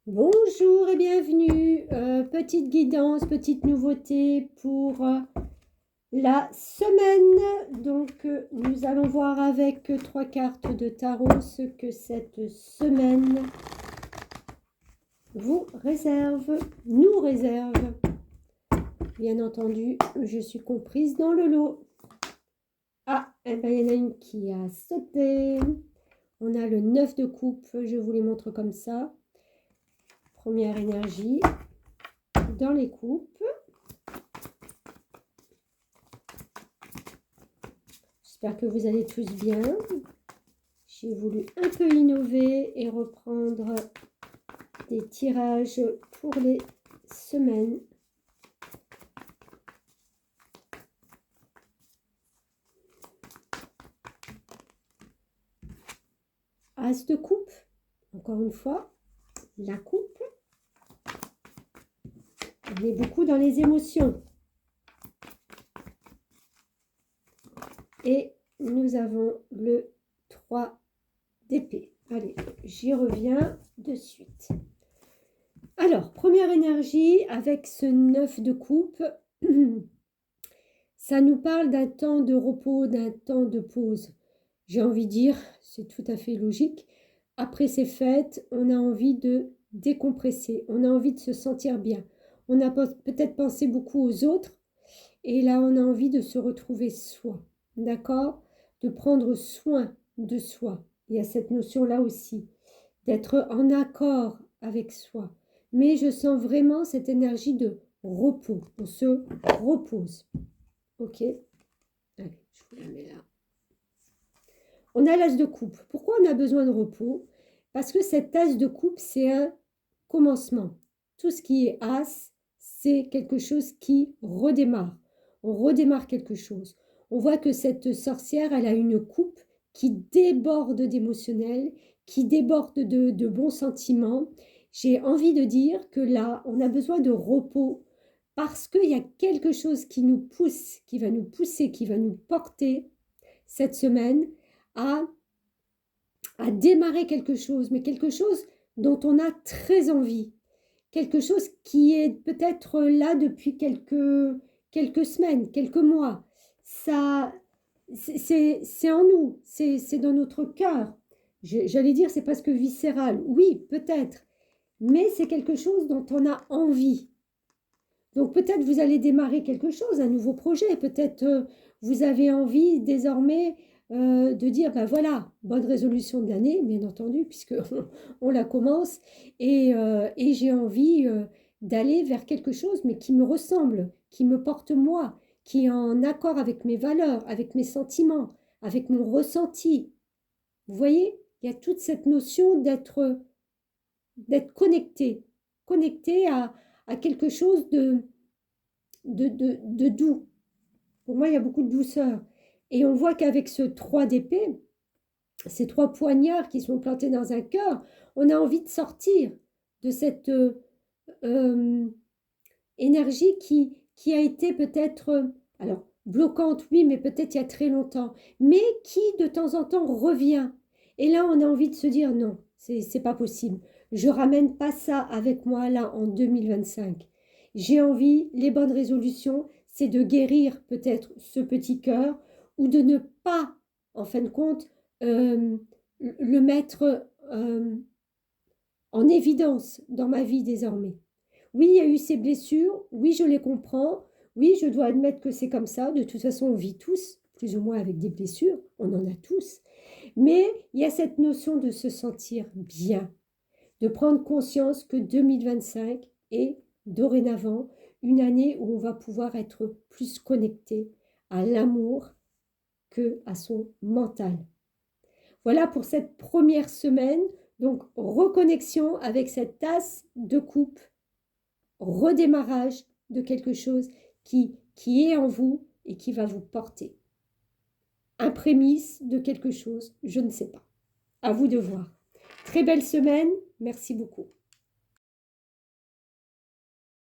Bonjour et bienvenue. Petite guidance, petite nouveauté pour la semaine. Donc, nous allons voir avec 3 cartes de tarot ce que cette semaine vous réserve, nous réserve. Bien entendu, je suis comprise dans le lot. Ah, eh ben, il y en a une qui a sauté. On a le 9 de coupe, je vous les montre comme ça. Première énergie dans les coupes. J'espère que vous allez tous bien. J'ai voulu un peu innover et reprendre des tirages pour les semaines. As de coupe, encore une fois, la coupe. On est beaucoup dans les émotions. Et nous avons le 3 d'épée. Allez, j'y reviens de suite. Alors, première énergie avec ce 9 de coupe. Ça nous parle d'un temps de repos, d'un temps de pause. J'ai envie de dire, c'est tout à fait logique. Après ces fêtes, on a envie de décompresser. On a envie de se sentir bien. On a peut-être pensé beaucoup aux autres. Et là, on a envie de se retrouver soi. D'accord? De prendre soin de soi. Il y a cette notion-là aussi. D'être en accord avec soi. Mais je sens vraiment cette énergie de repos. On se repose. Ok? Allez, je vous la mets là. On a l'as de coupe. Pourquoi on a besoin de repos? Parce que cette as de coupe, c'est un commencement. Tout ce qui est as, c'est quelque chose qui redémarre. On redémarre quelque chose. On voit que cette sorcière, elle a une coupe qui déborde d'émotionnel, qui déborde de bons sentiments. J'ai envie de dire que là, on a besoin de repos parce qu'il y a quelque chose qui nous pousse, qui va nous pousser, qui va nous porter cette semaine à démarrer quelque chose, mais quelque chose dont on a très envie. Quelque chose qui est peut-être là depuis quelques semaines, quelques mois. Ça, c'est en nous, c'est dans notre cœur. J'allais dire, c'est presque viscéral. Oui, peut-être. Mais c'est quelque chose dont on a envie. Donc peut-être vous allez démarrer quelque chose, un nouveau projet. Peut-être vous avez envie désormais de dire, ben voilà, bonne résolution de l'année, bien entendu, puisque on la commence. Et j'ai envie d'aller vers quelque chose, mais qui me ressemble, qui me porte moi, qui est en accord avec mes valeurs, avec mes sentiments, avec mon ressenti. Vous voyez, il y a toute cette notion d'être connecté, connecté à quelque chose de doux. Pour moi, il y a beaucoup de douceur. Et on voit qu'avec ce 3 d'épée, ces 3 poignards qui sont plantés dans un cœur, on a envie de sortir de cette énergie qui a été peut-être, alors bloquante, oui, mais peut-être il y a très longtemps, mais qui de temps en temps revient. Et là, on a envie de se dire non, c'est pas possible. Je ramène pas ça avec moi là en 2025. J'ai envie, les bonnes résolutions, c'est de guérir peut-être ce petit cœur ou de ne pas, en fin de compte, le mettre en évidence dans ma vie désormais. Oui, il y a eu ces blessures, oui, je les comprends, oui, je dois admettre que c'est comme ça, de toute façon, on vit tous, plus ou moins avec des blessures, on en a tous, mais il y a cette notion de se sentir bien, de prendre conscience que 2025 est dorénavant une année où on va pouvoir être plus connecté à l'amour que à son mental. Voilà pour cette première semaine, donc reconnexion avec cette tasse de coupe, redémarrage de quelque chose qui est en vous et qui va vous porter. Un prémisse de quelque chose, je ne sais pas. À vous de voir. Très belle semaine, merci beaucoup.